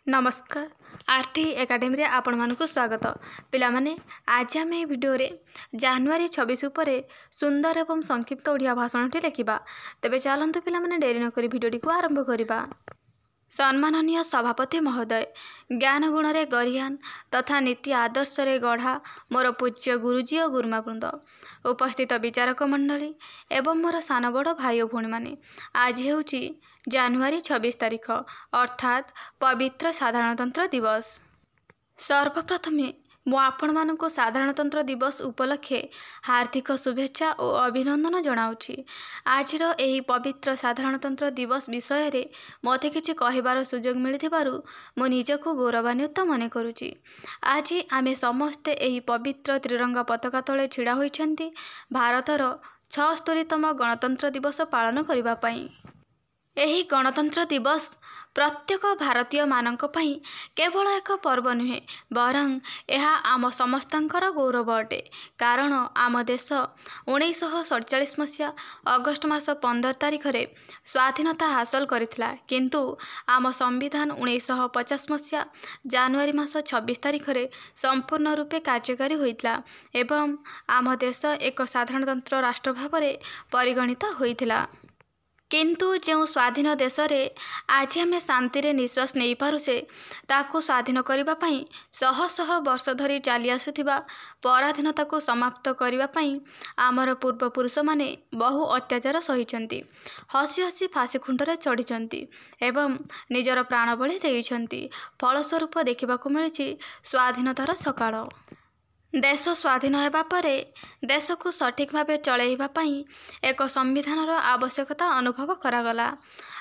नमस्कार RT academy आपण मानक स्वागत पिला माने आज आम भिडियो जानुरी 26 उपर सुंदर एवं संक्षिप्त ओडिया भाषण लिखा तेरे चलतु पिला माने डेरी नक भिडियोटी को आरंभ करवा। सम्माननीय सभापति महोदय, ज्ञान गुण रे गरियान तथा नीति आदर्श रे गढ़ा मोर पूज्य गुरुजी और गुरुमावृंद, उपस्थित विचारक मंडली एवं मोर सान बड़ भाई और भौणी माने, आज हेउची जानुरी 26 तारीख अर्थात पवित्र साधारणतंत्र दिवस। सर्वप्रथमे मु आपण मानक साधारणतंत्र दिवस उपलक्षे हार्दिक शुभेच्छा और अभिनंदन जनाऊँगी। आज यही पवित्र साधारणतंत्र दिवस विषय रे मते किछि कहिबार सुजोग मिलिथिबारु मो निजको गौरवान्वित मने करुछि। आज आमे समस्ते एही पवित्र त्रिरंगा पताका तले छिड़ा होइछन्ति भारतर 76तम गणतंत्र दिवस पालन करिबा पई। एही गणतंत्र दिवस प्रत्येक भारतीय मानक पई केवल एक पर्व नुहे बरं यह आम समस्तंकर गौरव अटे, कारण आम देश 1947 मसीहा अगस्ट मास 15 तारिख रे स्वाधीनता हासिल करिथिला, किंतु आम संविधान 1950 मसीहा जानुरी मास 26 तारिख रे संपूर्ण रूपे कार्यकारी होइथिला एवं आम देश एक साधारणतंत्र राष्ट्र भाव में परिगणित होइथिला। किंतु जो स्वाधीन देश रे आज आम शांति रे निश्वास नहीं पारुछे ताकू स्वाधीन करिबा पई शह शह वर्ष धरी चली आसुथिबा पराधीनता को समाप्त करिबा पई आमर पूर्वपुरुष माने बहु अत्याचार सहिचंती, हसी हसी फांसी खुंडरे चढ़ीचंती एवं निजर प्राण बलि देइछंती। फलस्वरूप देखिबाकू मिलिछि स्वाधीनतार सकाळ। देश स्वाधीन होगा परे देश को सठिक भाव चलैबा पई एक संविधानर आवश्यकता अनुभव करागला।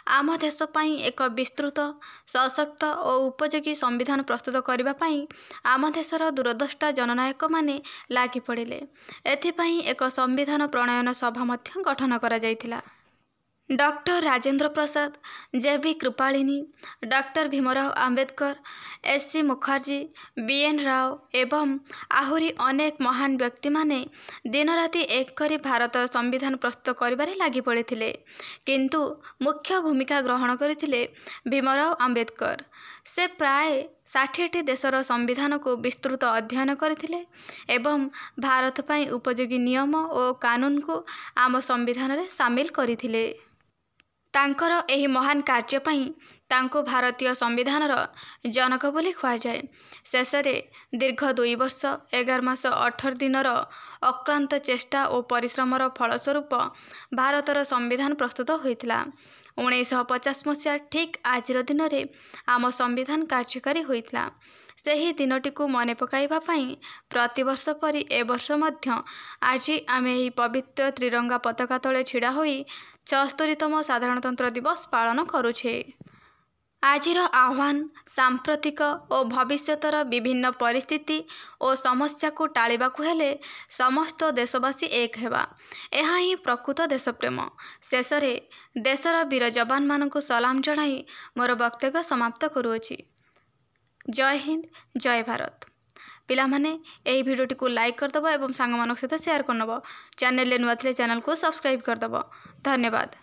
आम देश पई एक विस्तृत सशक्त और उपयोगी संविधान प्रस्तुत करबा पई आम देशर दूरदृष्टा जननायक माने लागि पड़िले। एथिपई एक संविधान प्रणयन सभा मध्य गठन करा जायतिला। Doctor Rajendra Prasad, J B. Kripalani, doctor Bhimrao Ambedkar, S C. Mukherjee, B N. Rau एवं आहुरी अनेक महान व्यक्ति माने दिन राति एक करी भारत संविधान प्रस्तुत करिबारे लागि पड़िथिले, किंतु मुख्य भूमिका ग्रहण करथिले भीमराव आंबेडकर। से प्राय 60टी देशर संविधान को विस्तृत अध्ययन करथिले एवं भारत पई उपयोगी नियम और कानून को आम संविधान रे शामिल करथिले। तांकर एही महान कार्य पई तांको भारतीय संविधानर जनक बोली कुहाଯାଏ। शेषे दीर्घ 2 वर्ष 11 मास 18 दिनर अक्लांत चेष्टा और परिश्रमर फलस्वरूप भारतर संविधान प्रस्तुत होइथिला। 1950 मसीहा ठीक आजिर दिन में आम संविधान कार्यकारी होइथिला। सेही दिनटी को मने पकाइबा पई प्रतिवर्ष परी ए वर्ष मध्य आज आमे एही पवित्र त्रिरंगा पताका तले छिड़ा होई 76तम साधारणतंत्र दिवस पालन करुछे। आजिर आह्वान सांप्रतिक और भविष्यतर विभिन्न परिस्थिति और समस्या को टाळिबाकू हेले समस्त देशवासी एक हेबा, एहा ही प्रकृत देशप्रेम। शेषे देशर वीर जवान मानकु सलाम जणाई मोर वक्तव्य समाप्त करुअछि। जय हिंद, जय भारत। पिला माने एही भिडियोटी को लाइक करदब एवं सांग मानक सहित शेयर करनब। चैनल नुआ थिले चैनल को सब्सक्राइब करदब। धन्यवाद।